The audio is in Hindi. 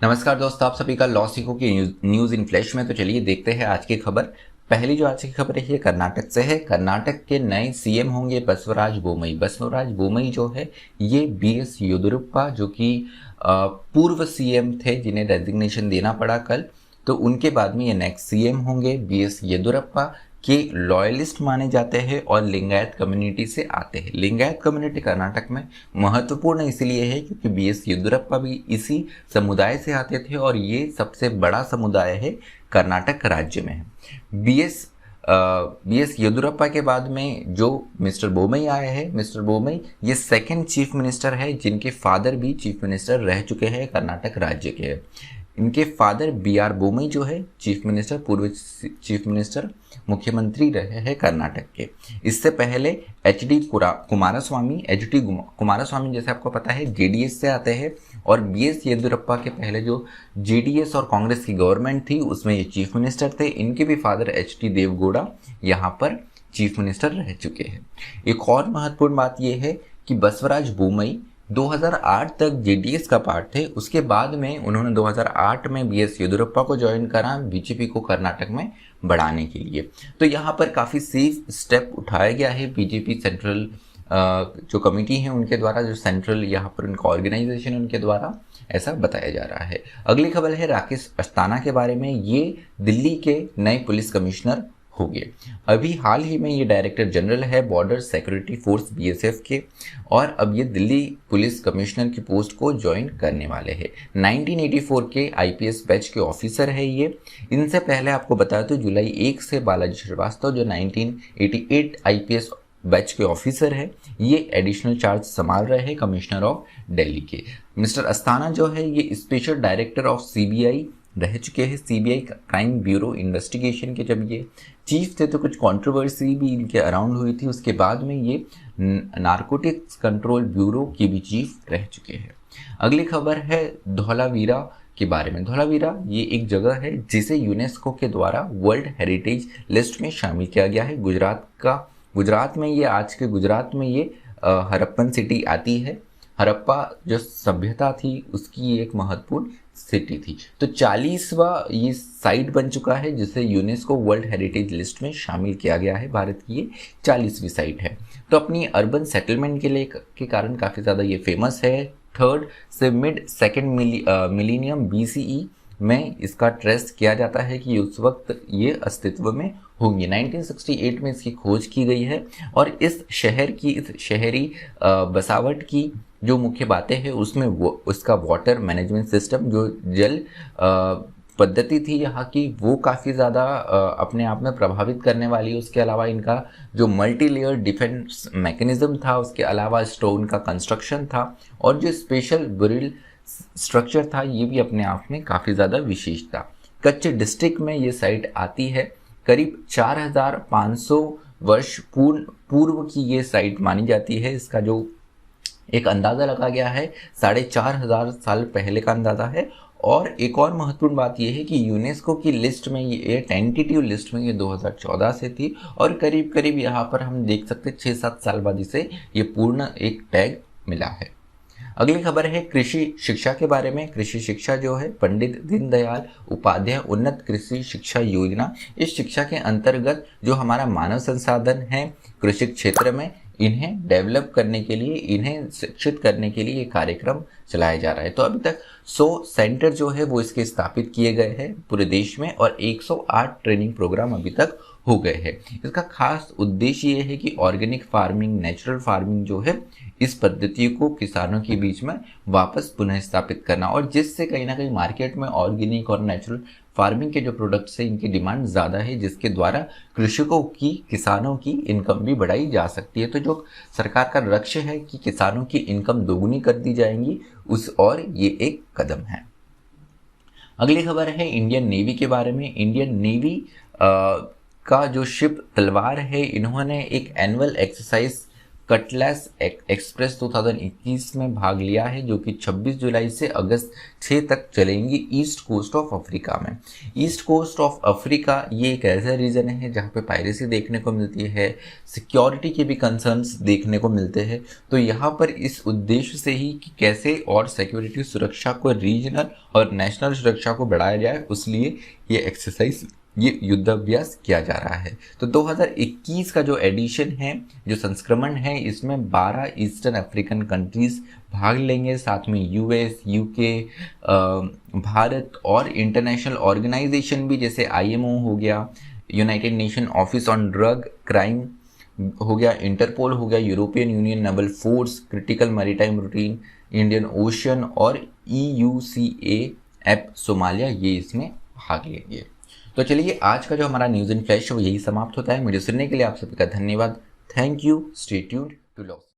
नमस्कार दोस्तों, आप सभी का लॉ सीखो की न्यूज इन फ्लैश में। तो चलिए देखते हैं आज की खबर। पहली जो आज की खबर है ये कर्नाटक से है। कर्नाटक के नए सीएम होंगे बसवराज बोमई। बसवराज बोमई जो है ये बीएस येदियुरप्पा जो कि पूर्व सीएम थे जिन्हें रेजिग्नेशन देना पड़ा कल, तो उनके बाद में ये नेक्स्ट सीएम होंगे। बीएस येदियुरप्पा के लॉयलिस्ट माने जाते हैं और लिंगायत कम्युनिटी से आते हैं। लिंगायत कम्युनिटी कर्नाटक में महत्वपूर्ण इसलिए है क्योंकि बीएस येदियुरप्पा भी इसी समुदाय से आते थे और ये सबसे बड़ा समुदाय है कर्नाटक राज्य में है। बीएस येदियुरप्पा के बाद में जो मिस्टर बोमई आए हैं, मिस्टर बोमई ये सेकंड चीफ मिनिस्टर है जिनके फादर भी चीफ मिनिस्टर रह चुके हैं, कर्नाटक राज्य के हैं। इनके फादर बीआर बोमई जो है चीफ मिनिस्टर, पूर्व चीफ मिनिस्टर, मुख्यमंत्री रहे हैं कर्नाटक के। इससे पहले एचडी कुमारस्वामी जैसे आपको पता है जेडीएस से आते हैं और बीएस येदियुरप्पा के पहले जो जेडीएस और कांग्रेस की गवर्नमेंट थी उसमें ये चीफ मिनिस्टर थे। इनके भी फादर एचडी देवगौड़ा यहाँ पर चीफ मिनिस्टर रह चुके हैं। एक और महत्वपूर्ण बात यह है कि बसवराज बोमई 2008 तक जेडीएस का पार्ट थे। उसके बाद में उन्होंने 2008 में बीएस येदियुरप्पा को ज्वाइन करा बीजेपी को कर्नाटक में बढ़ाने के लिए। तो यहाँ पर काफ़ी सेफ स्टेप उठाया गया है बीजेपी सेंट्रल जो कमेटी है उनके द्वारा, जो सेंट्रल यहाँ पर उनका ऑर्गेनाइजेशन उनके द्वारा, ऐसा बताया जा रहा है। अगली खबर है राकेश अस्थाना के बारे में। ये दिल्ली के नए पुलिस कमिश्नर हो गए। अभी हाल ही में ये डायरेक्टर जनरल है बॉर्डर सिक्योरिटी फोर्स बीएसएफ के और अब ये दिल्ली पुलिस कमिश्नर की पोस्ट को ज्वाइन करने वाले हैं। 1984 के आईपीएस बैच के ऑफिसर है ये। इनसे पहले आपको बता दूं जुलाई 1 से बालाजी श्रीवास्तव जो 1988 आईपीएस बैच के ऑफिसर है ये एडिशनल चार्ज संभाल रहे हैं कमिश्नर ऑफ दिल्ली के। मिस्टर अस्थाना जो है ये स्पेशल डायरेक्टर ऑफ सीबीआई रह चुके हैं, सीबीआई क्राइम ब्यूरो इन्वेस्टिगेशन के। जब ये चीफ थे तो कुछ कंट्रोवर्सी भी इनके अराउंड हुई थी। उसके बाद में ये नारकोटिक्स कंट्रोल ब्यूरो की भी चीफ रह चुके हैं। अगली खबर है धौलावीरा के बारे में। धौलावीरा ये एक जगह है जिसे यूनेस्को के द्वारा वर्ल्ड हेरिटेज लिस्ट में शामिल किया गया है। गुजरात में ये, आज के गुजरात में ये हरप्पन सिटी आती है। हरप्पा जो सभ्यता थी उसकी एक महत्वपूर्ण सिटी थी। तो 40वां ये साइट बन चुका है जिसे यूनेस्को वर्ल्ड हेरिटेज लिस्ट में शामिल किया गया है। भारत की ये 40वीं साइट है। तो अपनी अर्बन सेटलमेंट के कारण काफ़ी ज़्यादा ये फेमस है। 3rd से मिड 2nd मिलीनियम बीसीई में इसका ट्रेस किया जाता है कि उस वक्त ये अस्तित्व में होंगी। 1968 में इसकी खोज की गई है और इस शहरी बसावट की जो मुख्य बातें हैं उसमें उसका वाटर मैनेजमेंट सिस्टम, जो जल पद्धति थी यहाँ की, वो काफ़ी ज़्यादा अपने आप में प्रभावित करने वाली है। उसके अलावा इनका जो मल्टी लेयर डिफेंस मैकेनिज्म था, उसके अलावा स्टोन का कंस्ट्रक्शन था और जो स्पेशल बुरिल स्ट्रक्चर था ये भी अपने आप में काफ़ी ज़्यादा विशेष था। कच्छ डिस्ट्रिक्ट में ये साइट आती है। करीब 4500 वर्ष पूर्व की ये साइट मानी जाती है। इसका जो एक अंदाज़ा लगा गया है 4500 साल पहले का अंदाज़ा है। और एक और महत्वपूर्ण बात यह है कि यूनेस्को की लिस्ट में ये टेंटेटिव लिस्ट में ये 2014 से थी और करीब करीब यहाँ पर हम देख सकते 6-7 साल बाद इसे ये पूर्ण एक टैग मिला है। अगली खबर है कृषि शिक्षा के बारे में। कृषि शिक्षा जो है पंडित दीनदयाल उपाध्याय उन्नत कृषि शिक्षा योजना, इस शिक्षा के अंतर्गत जो हमारा मानव संसाधन है कृषि क्षेत्र में, इन्हें डेवलप करने के लिए, इन्हें शिक्षित करने के लिए ये कार्यक्रम चलाया जा रहा है। तो अभी तक 100 सेंटर जो है वो इसके स्थापित किए गए हैं पूरे देश में और 108 ट्रेनिंग प्रोग्राम अभी तक हो गए हैं। इसका खास उद्देश्य ये है कि ऑर्गेनिक फार्मिंग, नेचुरल फार्मिंग जो है इस पद्धति को किसानों के बीच में वापस पुनः स्थापित करना और जिससे कहीं ना कहीं मार्केट में ऑर्गेनिक और नेचुरल फार्मिंग के जो प्रोडक्ट्स हैं इनकी डिमांड ज़्यादा है, जिसके द्वारा कृषकों की, किसानों की इनकम भी बढ़ाई जा सकती है। तो जो सरकार का लक्ष्य है कि किसानों की इनकम दोगुनी कर दी जाएंगी और ये एक कदम है। अगली खबर है इंडियन नेवी के बारे में। इंडियन नेवी का जो शिप तलवार है, इन्होंने एक एनुअल एक्सरसाइज कटलास एक्सप्रेस 2021 में भाग लिया है, जो कि 26 जुलाई से अगस्त 6 तक चलेंगी ईस्ट कोस्ट ऑफ अफ्रीका में। ईस्ट कोस्ट ऑफ अफ्रीका ये एक ऐसा रीजन है जहाँ पे पायरेसी देखने को मिलती है, सिक्योरिटी के भी कंसर्न्स देखने को मिलते हैं। तो यहाँ पर इस उद्देश्य से ही कि कैसे और सिक्योरिटी सुरक्षा को, रीजनल और नेशनल सुरक्षा को बढ़ाया जाए, उसलिए ये एक्सरसाइज, ये युद्धाभ्यास किया जा रहा है। तो 2021 का जो एडिशन है, जो संस्करण है, इसमें 12 ईस्टर्न अफ्रीकन कंट्रीज भाग लेंगे, साथ में यूएस, यूके, भारत और इंटरनेशनल ऑर्गेनाइजेशन भी, जैसे आईएमओ हो गया, United nation office on drug crime हो गया, इंटरपोल हो गया, European union naval force, critical maritime routine, Indian ocean और EUCAF सोमालिया, ये इसमें भाग लेंगे। तो चलिए, आज का जो हमारा न्यूज़ इन फ्लैश है वो यही समाप्त होता है। मुझे सुनने के लिए आप सभी का धन्यवाद। Thank you. Stay tuned to loss.